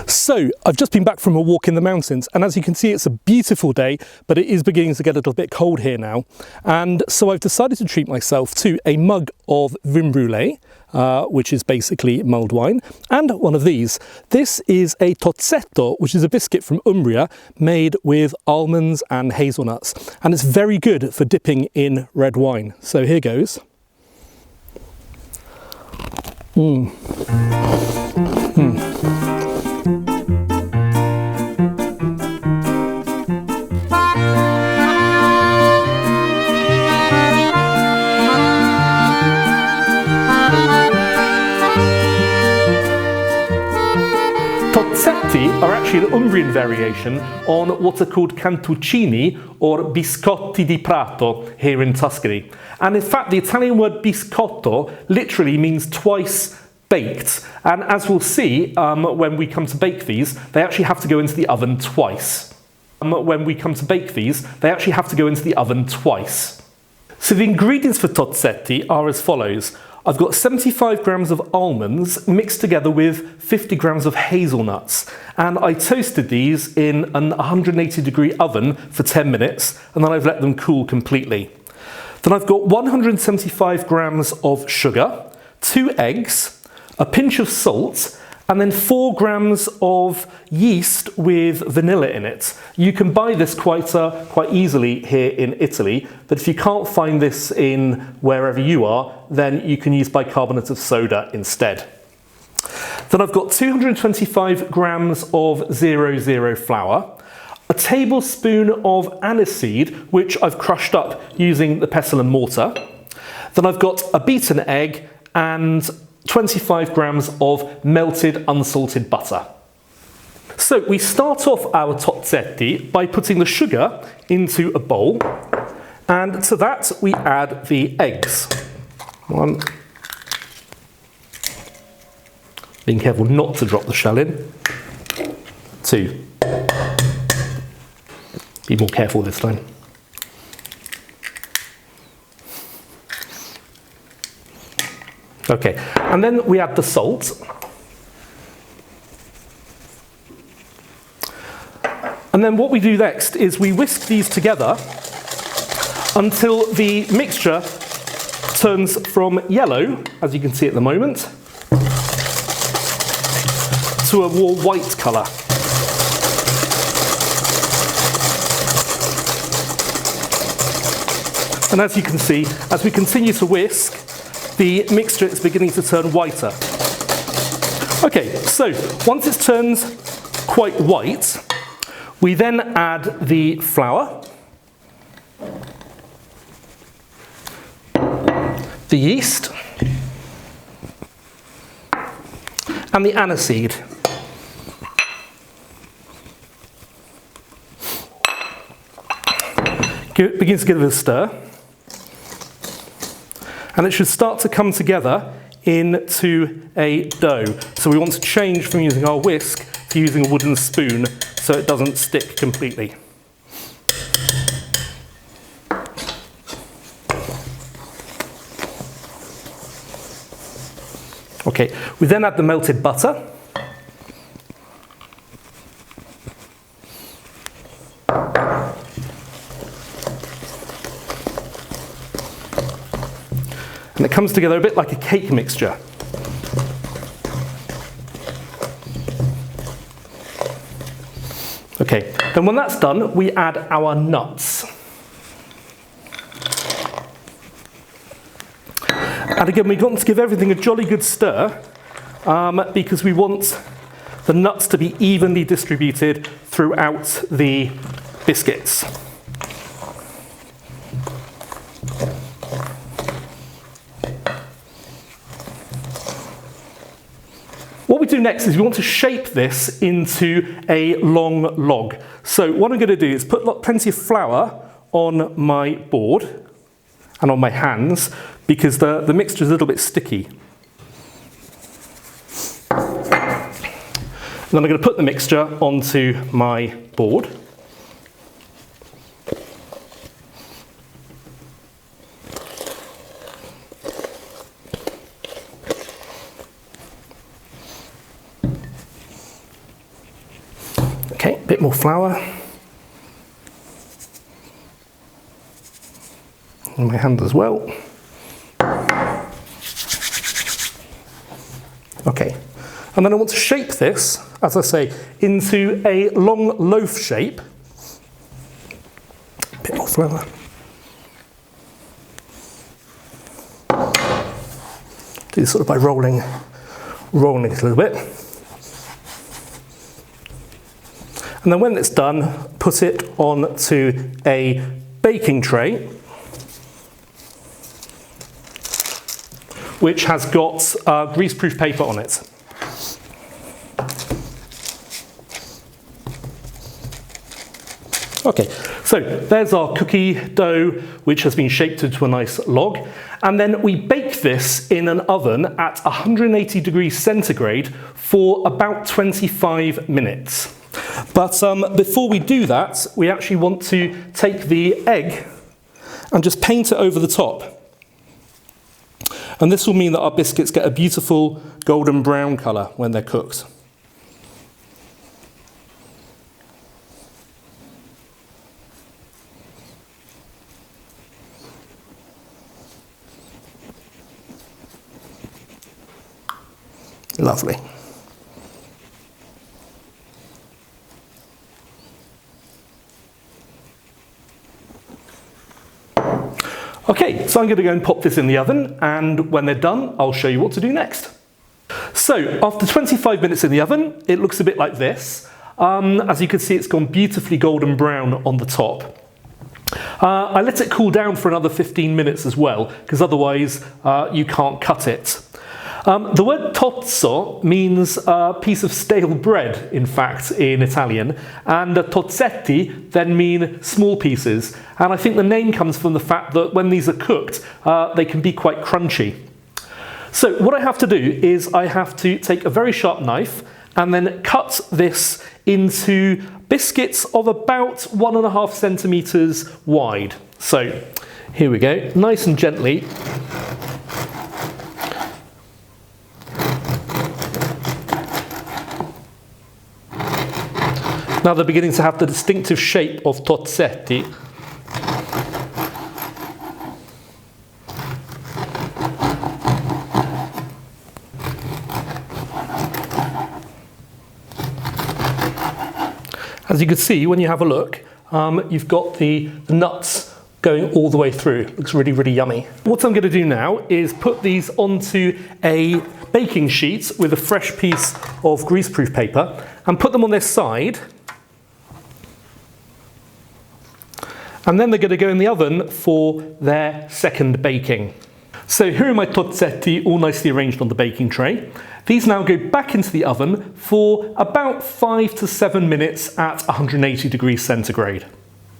So I've just been back from a walk in the mountains, and as you can see it's a beautiful day, but it is beginning to get a little bit cold here now, and so I've decided to treat myself to a mug of vin brûlé, which is basically mulled wine, and one of these. This is a Tozzetti, which is a biscuit from Umbria made with almonds and hazelnuts, and it's very good for dipping in red wine. So here goes. Tozzetti are actually an Umbrian variation on what are called cantuccini or biscotti di prato here in Tuscany. And in fact, the Italian word biscotto literally means twice baked. And as we'll see, when we come to bake these, they actually have to go into the oven twice. So the ingredients for Tozzetti are as follows. I've got 75 grams of almonds mixed together with 50 grams of hazelnuts, and I toasted these in an 180-degree oven for 10 minutes, and then I've let them cool completely. Then I've got 175 grams of sugar, 2 eggs, a pinch of salt, and then 4 grams of yeast with vanilla in it. You can buy this quite easily here in Italy, but if you can't find this in wherever you are, then you can use bicarbonate of soda instead. Then I've got 225 grams of 00 flour, a tablespoon of aniseed, which I've crushed up using the pestle and mortar. Then I've got a beaten egg and 25 grams of melted unsalted butter. So we start off our Tozzetti by putting the sugar into a bowl, and to that we add the eggs. 1. Being careful not to drop the shell in. 2. Be more careful this time. Okay, and then we add the salt. And then what we do next is we whisk these together until the mixture turns from yellow, as you can see at the moment, to a more white colour. And as you can see, as we continue to whisk, the mixture is beginning to turn whiter. Okay, so once it's turned quite white, we then add the flour, the yeast, and the aniseed. Begin to give it a stir. And it should start to come together into a dough. So we want to change from using our whisk to using a wooden spoon so it doesn't stick completely. Okay, we then add the melted butter. And it comes together a bit like a cake mixture. Okay, then when that's done, we add our nuts. And again, we want to give everything a jolly good stir because we want the nuts to be evenly distributed throughout the biscuits. What we do next is we want to shape this into a long log. So what I'm going to do is put plenty of flour on my board and on my hands because the mixture is a little bit sticky. And then I'm going to put the mixture onto my board. Okay, a bit more flour. On my hand as well. Okay, and then I want to shape this, as I say, into a long loaf shape. A bit more flour. Do this sort of by rolling it a little bit. And then when it's done, put it onto a baking tray, which has got greaseproof paper on it. Okay, so there's our cookie dough, which has been shaped into a nice log. And then we bake this in an oven at 180 degrees centigrade for about 25 minutes. But before we do that, we actually want to take the egg and just paint it over the top. And this will mean that our biscuits get a beautiful golden brown colour when they're cooked. Lovely. Okay, so I'm going to go and pop this in the oven, and when they're done, I'll show you what to do next. So, after 25 minutes in the oven, it looks a bit like this. As you can see, it's gone beautifully golden brown on the top. I let it cool down for another 15 minutes as well, because otherwise you can't cut it. The word tozzo means a piece of stale bread, in fact, in Italian, and tozzetti then mean small pieces. And I think the name comes from the fact that when these are cooked, they can be quite crunchy. So what I have to do is I have to take a very sharp knife and then cut this into biscuits of about 1.5 centimetres wide. So here we go, nice and gently. Now they're beginning to have the distinctive shape of Tozzetti. As you can see, when you have a look, you've got the nuts going all the way through. It looks really, really yummy. What I'm going to do now is put these onto a baking sheet with a fresh piece of greaseproof paper and put them on their side. And then they're going to go in the oven for their second baking. So here are my tozzetti all nicely arranged on the baking tray. These now go back into the oven for about 5 to 7 minutes at 180 degrees centigrade.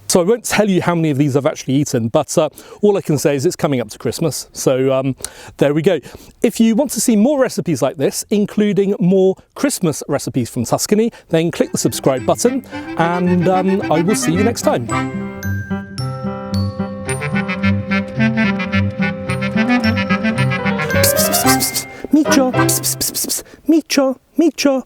So I won't tell you how many of these I've actually eaten, but all I can say is it's coming up to Christmas. So there we go. If you want to see more recipes like this, including more Christmas recipes from Tuscany, then click the subscribe button, and I will see you next time. Micio, micio, micio.